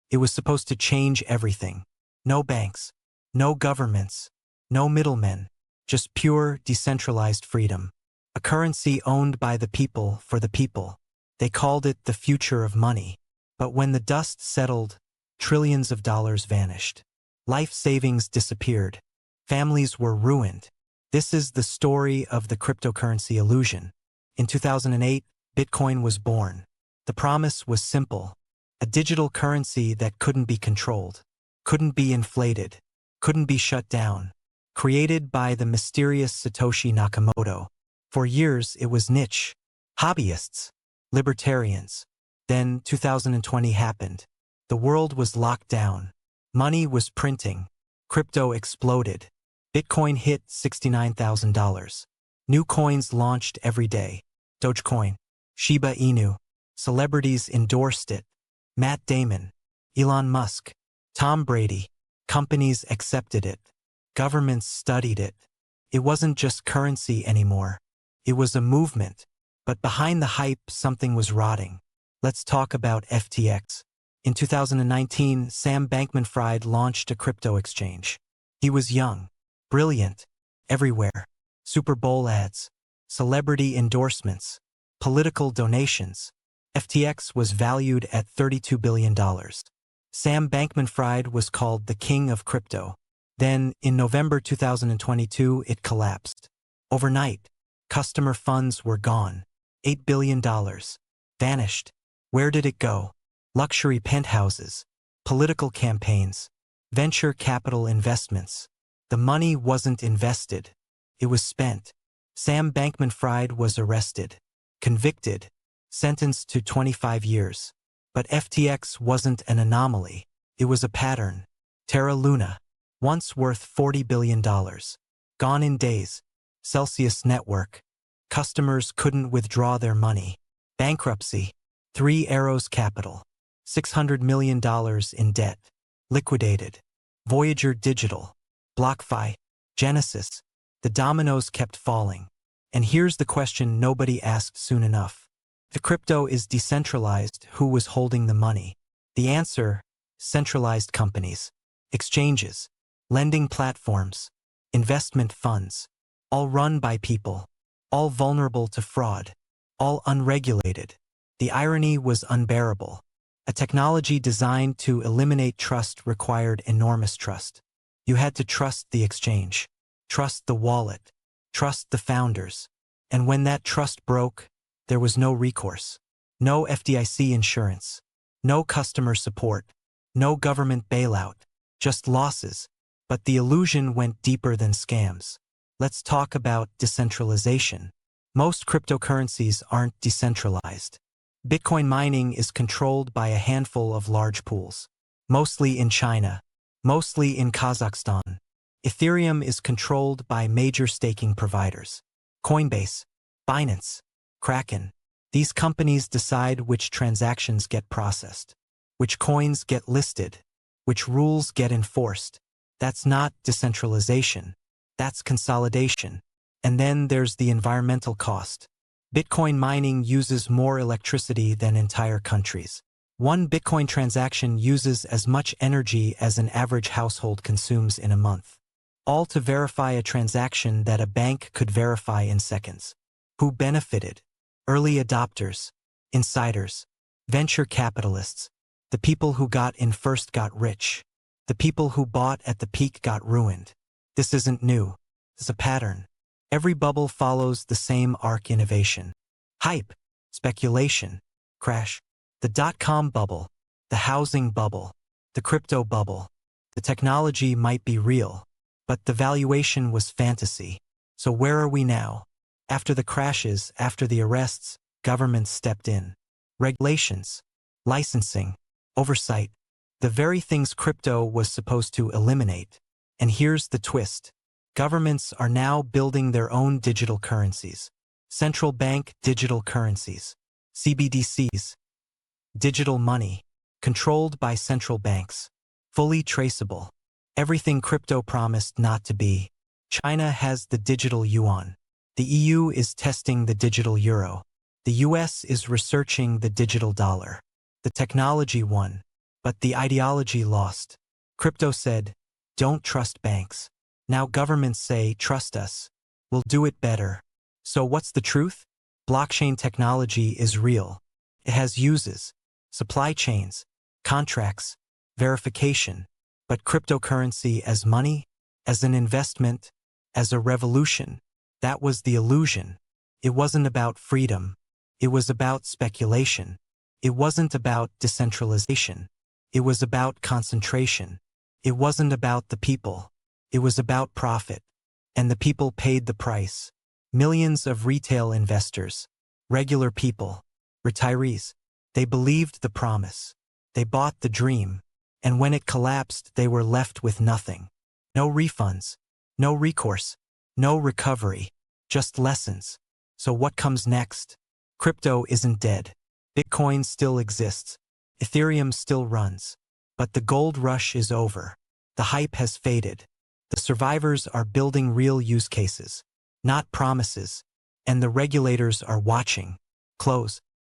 It was supposed to change everything. No banks, no governments, no middlemen, just pure decentralized freedom. A currency owned by the people for the people. They called it the future of money. But when the dust settled, trillions of dollars vanished. Life savings disappeared. Families were ruined. This is the story of the cryptocurrency illusion. In 2008, Bitcoin was born. The promise was simple: a digital currency that couldn't be controlled, couldn't be inflated, couldn't be shut down. Created by the mysterious Satoshi Nakamoto. For years, it was niche. Hobbyists, libertarians. Then 2020 happened. The world was locked down. Money was printing. Crypto exploded. Bitcoin hit $69,000. New coins launched every day. Dogecoin, Shiba Inu. Celebrities endorsed it. Matt Damon, Elon Musk, Tom Brady. Companies accepted it. Governments studied it. It wasn't just currency anymore. It was a movement. But behind the hype, something was rotting. Let's talk about FTX. In 2019, Sam Bankman-Fried launched a crypto exchange. He was young, brilliant, everywhere. Super Bowl ads, celebrity endorsements, political donations. FTX was valued at $32 billion. Sam Bankman-Fried was called the king of crypto. Then, in November 2022, it collapsed. Overnight, customer funds were gone. $8 billion. Vanished. Where did it go? Luxury penthouses, political campaigns, venture capital investments. The money wasn't invested. It was spent. Sam Bankman-Fried was arrested, convicted, sentenced to 25 years. But FTX wasn't an anomaly. It was a pattern. Terra Luna, once worth $40 billion. Gone in days. Celsius Network. Customers couldn't withdraw their money. Bankruptcy. Three Arrows Capital. $600 million in debt. Liquidated. Voyager Digital. BlockFi. Genesis. The dominoes kept falling. And here's the question nobody asked soon enough. The crypto is decentralized. Who was holding the money? The answer: centralized companies, exchanges, lending platforms, investment funds, all run by people, all vulnerable to fraud, all unregulated. The irony was unbearable. A technology designed to eliminate trust required enormous trust. You had to trust the exchange, trust the wallet, trust the founders. And when that trust broke, there was no recourse, no FDIC insurance, no customer support, no government bailout, just losses. But the illusion went deeper than scams. Let's talk about decentralization. Most cryptocurrencies aren't decentralized. Bitcoin mining is controlled by a handful of large pools, mostly in China, mostly in Kazakhstan. Ethereum is controlled by major staking providers. Coinbase, Binance, Kraken. These companies decide which transactions get processed, which coins get listed, which rules get enforced. That's not decentralization. That's consolidation. And then there's the environmental cost. Bitcoin mining uses more electricity than entire countries. One Bitcoin transaction uses as much energy as an average household consumes in a month. All to verify a transaction that a bank could verify in seconds. Who benefited? Early adopters, insiders, venture capitalists. The people who got in first got rich. The people who bought at the peak got ruined. This isn't new. It's a pattern. Every bubble follows the same arc: innovation, hype, speculation, crash. The dot-com bubble, the housing bubble, the crypto bubble. The technology might be real, but the valuation was fantasy. So where are we now? After the crashes, after the arrests, governments stepped in. Regulations, licensing, oversight, the very things crypto was supposed to eliminate. And here's the twist. Governments are now building their own digital currencies. Central bank digital currencies. CBDCs. Digital money. Controlled by central banks. Fully traceable. Everything crypto promised not to be. China has the digital yuan. The EU is testing the digital euro. The US is researching the digital dollar. The technology won. But the ideology lost. Crypto said, don't trust banks. Now governments say, trust us. We'll do it better. So what's the truth? Blockchain technology is real. It has uses, supply chains, contracts, verification. But cryptocurrency as money, as an investment, as a revolution, that was the illusion. It wasn't about freedom. It was about speculation. It wasn't about decentralization. It was about concentration. It wasn't about the people. It was about profit. And the people paid the price. Millions of retail investors, regular people, retirees, they believed the promise. They bought the dream. And when it collapsed, they were left with nothing. No refunds, no recourse, no recovery, just lessons. So what comes next? Crypto isn't dead. Bitcoin still exists. Ethereum still runs. But the gold rush is over. The hype has faded. The survivors are building real use cases, not promises. And the regulators are watching. Close.